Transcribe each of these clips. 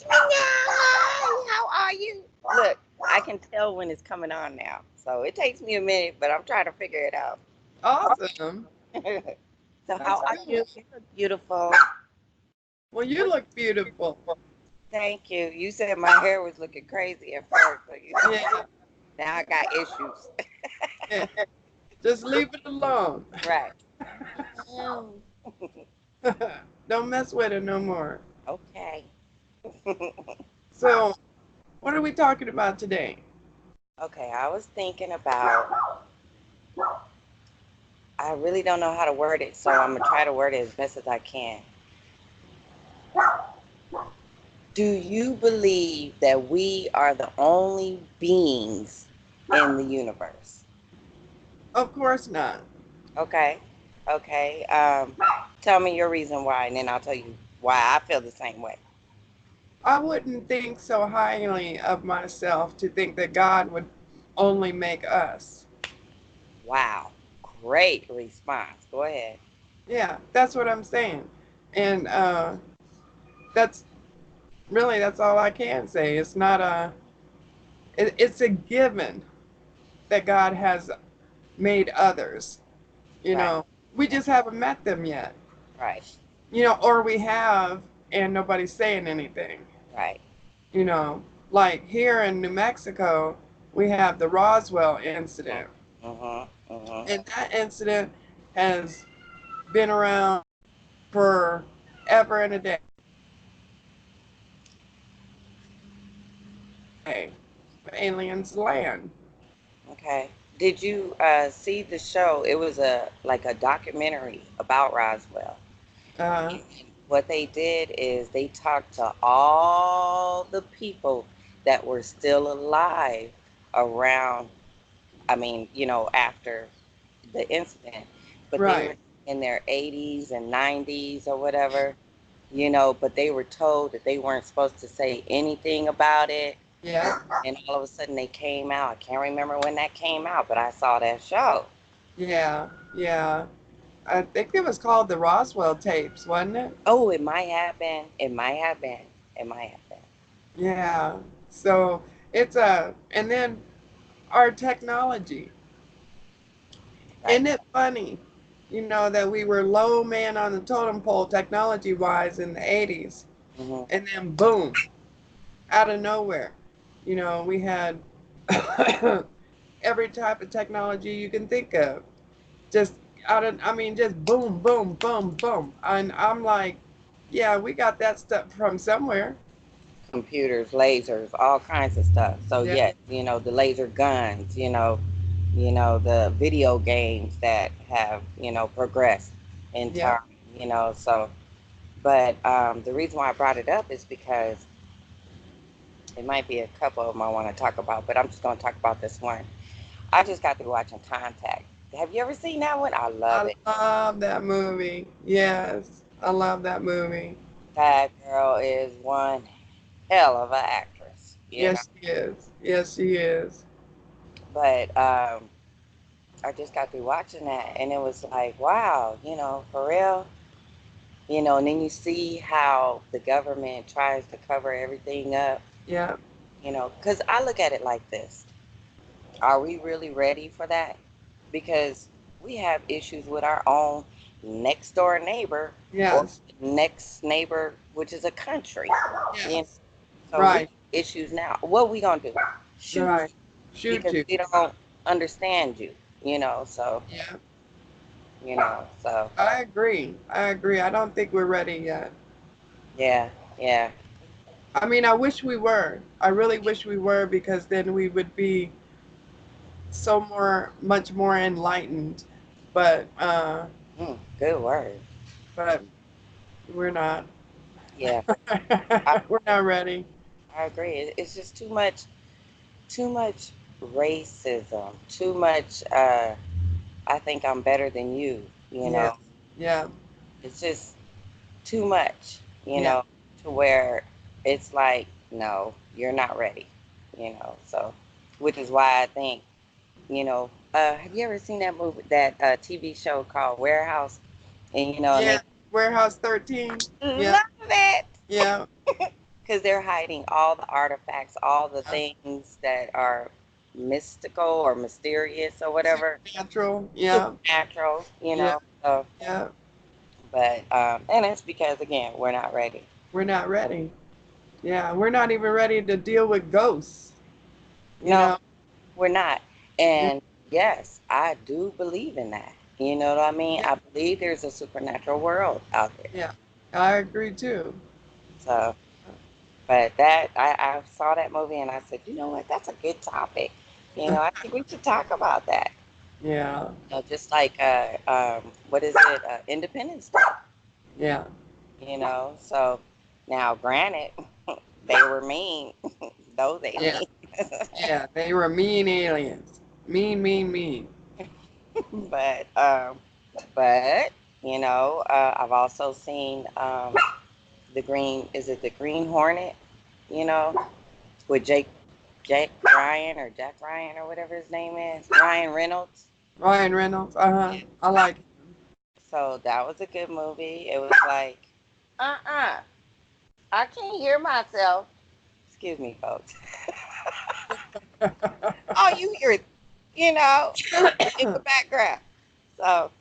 How are you? Look, I can tell when it's coming on now. So it takes me a minute, but I'm trying to figure it out. Awesome. So That's how are you? good. You look beautiful. Well, you look beautiful. Thank you. You said my hair was looking crazy at first, but Yeah. now I got issues. Yeah. Just leave it alone. Right. Oh, Don't mess with it no more. okay. So, what are we talking about today? Okay, I was thinking about, I really don't know how to word it, so I'm going to try to word it as best as I can. Do you believe that we are the only beings in the universe? Of course not. Okay. Okay. Tell me your reason why, and then I'll tell you why I feel the same way. I wouldn't think so highly of myself to think that God would only make us. Wow. Great response. Go ahead. Yeah, that's what I'm saying. And that's that's all I can say. It's not it's a given that God has made others. You Right. know, we just haven't met them yet. Right. Or we have and nobody's saying anything. Right. Like here in New Mexico, we have the Roswell incident. Mm-hmm. Mm-hmm. And that incident has been around for ever and a day. Aliens land. Okay. Did you see the show? It was a like a documentary about Roswell. Uh, And what they did is they talked to all the people that were still alive around, I mean, after the incident, but they were right. in their 80s and 90s or whatever, but they were told that they weren't supposed to say anything about it. Yeah. And all of a sudden they came out. I can't remember when that came out, but I saw that show. Yeah. Yeah. I think it was called the Roswell tapes, wasn't it? Oh, it might have been. It might have been. It might have been. Yeah. So and then our technology. Right. Isn't it funny, that we were low man on the totem pole technology wise in the 80s, Hmm. and then boom, out of nowhere, we had every type of technology you can think of. Just just boom, boom, boom, boom. And I'm like, yeah, we got that stuff from somewhere. Computers, lasers, all kinds of stuff. So Yeah, yes, the laser guns, the video games that have, progressed in yeah, time, so but the reason why I brought it up is because it might be a couple of them I want to talk about, but I'm just going to talk about this one. I just got through watching Contact. Have you ever seen that one? I love I it. love that movie. Yes, I love that movie. That girl is one hell of an actress. Yes, she is. Yes, she is. But I just got through watching that, and it was like, wow, for real. And then you see how the government tries to cover everything up, Yeah. because I look at it like this. Are we really ready for that? Because we have issues with our own next door neighbor or Yes. next neighbor, which is a country. You know? Yes. So we Right. have issues now. What we gonna do? Shoot Right. you Shoot because you. they don't understand you. So Yeah. so I agree. I agree. I don't think we're ready yet. yeah, yeah, I mean, I wish we were. I really wish we were because then we would be much more enlightened. But good word. but we're not. Yeah, I, We're not ready. I agree. It's just too much racism, too much. I think I'm better than you. Yeah. Yeah. It's just too much. Yeah. To where it's like, no, you're not ready. So which is why I think, have you ever seen that movie, that TV show called Warehouse? And and Yeah. they Warehouse 13. Yeah. love it. Yeah. because they're hiding all the artifacts, all the things that are mystical or mysterious or whatever, Supernatural. Yeah. supernatural, Yeah. So, Yeah. but and it's because again we're not ready. We're not ready. Yeah. We're not even ready to deal with ghosts. You No, know. we're not. Yeah. And yes, I do believe in that. You know what I mean? Yeah. I believe there's a supernatural world out there. Yeah. I agree too. So, but that I saw that movie and I said, you know what? That's a good topic. I think we should talk about that. Yeah. Just like what is it? Independence Day. Yeah. So now, granted, they were mean. Those Yeah. aliens. Yeah. They were mean aliens. Mean, mean, mean. but um, but I've also seen the green. Is it the Green Hornet? You know, with Jack Ryan or Jack Ryan or whatever his name is, Ryan Reynolds. Ryan Reynolds. Uh huh. I like So that was a good movie. It was like, uh-uh, I can't hear myself. Excuse me, folks. Oh, you hear it, in the background. So,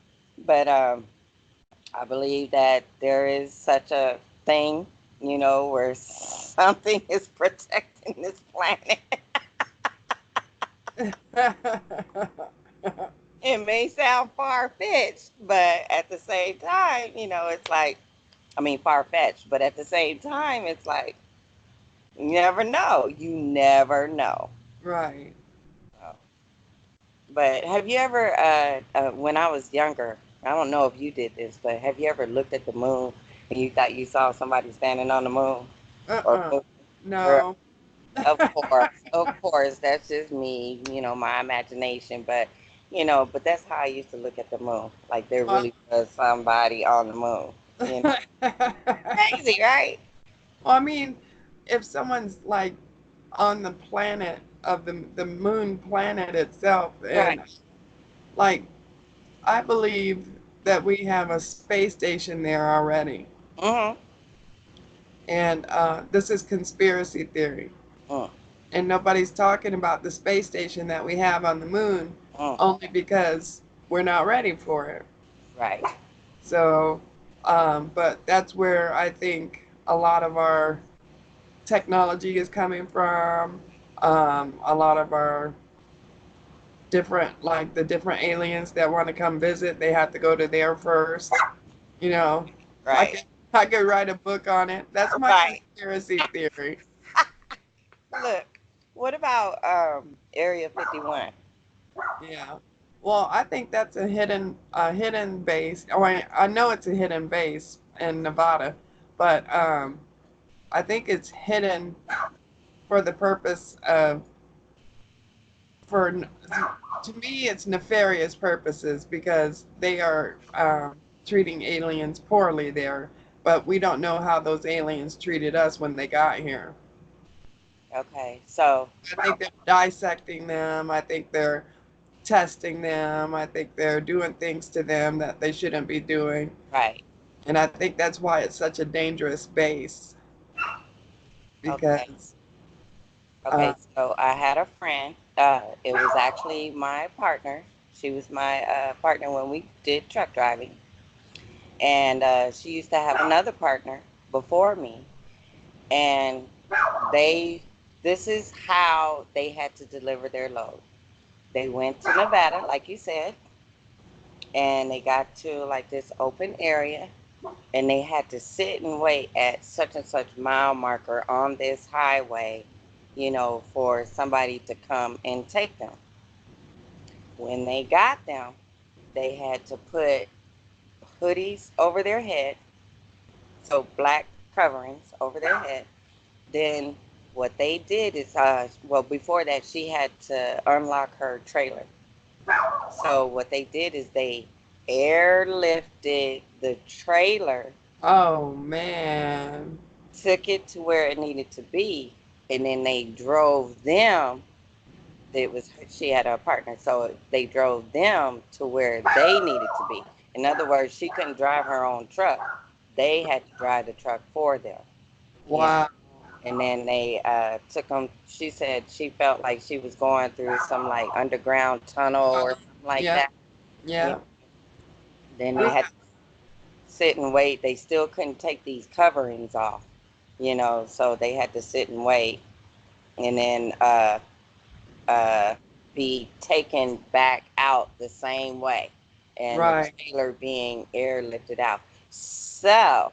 but I believe that there is such a thing, where something is protecting this planet. him. It may sound far fetched, but at the same time, it's like, I mean, far fetched, but at the same time, it's like, you never know. You never know. Right. So, but have you ever, when I was younger, I don't know if you did this, but have you ever looked at the moon and you thought you saw somebody standing on the moon? Or Uh-uh. moving? Girl, No. of course, that's just me, my imagination. But that's how I used to look at the moon. Like there Well, really was somebody on the moon. You know, crazy, right? I mean, if someone's like on the planet of the moon planet itself, Right. and like I believe that we have a space station there already, Mm-hmm. and this is conspiracy theory, Mm, and nobody's talking about the space station that we have on the moon, mm. only because we're not ready for it. Right. So, but that's where I think a lot of our technology is coming from. A lot of our like the different aliens that want to come visit, they have to go to there first. You know, I Right. could I could write a book on it. That's my Right. conspiracy theory. Look, what about Area 51? Yeah. Well, I think that's a hidden base. Oh, I know it's a hidden base in Nevada, but I think it's hidden for the purpose of for to me it's nefarious purposes because they are treating aliens poorly there, but we don't know how those aliens treated us when they got here. Okay. So, I think they're dissecting them. I think they're testing them. I think they're doing things to them that they shouldn't be doing. right. And I think that's why it's such a dangerous base Okay. because uh, Okay. So I had a friend. It was actually my partner. She was my partner when we did truck driving. And she used to have another partner before me. And they, this is how they had to deliver their load. They went to Nevada, like you said, and they got to like this open area and they had to sit and wait at such and such mile marker on this highway, for somebody to come and take them. When they got them, they had to put hoodies over their head, so black coverings over their head. Then what they did is, well, before that, she had to unlock her trailer. So what they did is they airlifted the trailer, oh man, took it to where it needed to be, and then they drove them. It was she had a partner, so they drove them to where they needed to be. In other words, she couldn't drive her own truck. They had to drive the truck for them. You know, wow, and then they took them. She said she felt like she was going through some like underground tunnel or Uh, something like yeah, that. Yeah. yeah. Then they We had to sit and wait. They still couldn't take these coverings off, so they had to sit and wait, and then uh, be taken back out the same way, and the right, trailer being airlifted out. So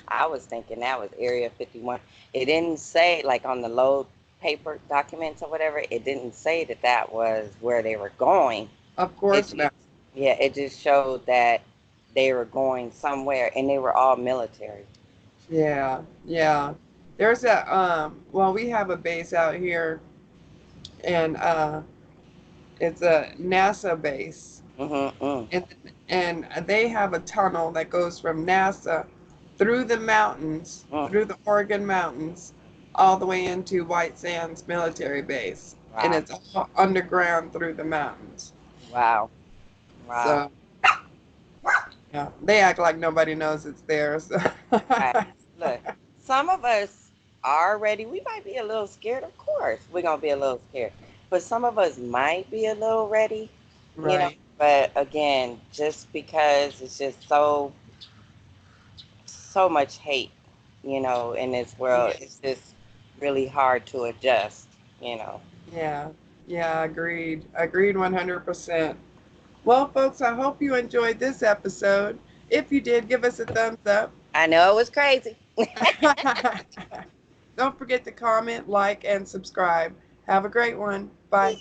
I was thinking that was Area 51. It didn't say, like on the load paper documents or whatever, it didn't say that that was where they were going. of It course just, not. yeah, it just showed that they were going somewhere and they were all military. Yeah, yeah. There's a well, we have a base out here, and it's a NASA base, Mm-hmm, mm, and they have a tunnel that goes from NASA through the mountains, mm. through the Oregon mountains, all the way into White Sands Military Base, and Wow, it's all underground through the mountains. wow, wow. So yeah, they act like nobody knows it's there. So Right. Look, some of us are ready. We might be a little scared. Of course, we're gonna be a little scared. But some of us might be a little ready, you know. right, But again, just because it's just so much hate, in this world, yeah, it's just really hard to adjust. yeah, yeah, agreed 100%. Well, folks, I hope you enjoyed this episode. If you did, give us a thumbs up. I know it was crazy. Don't forget to comment, like, and subscribe. Have a great one. Bye.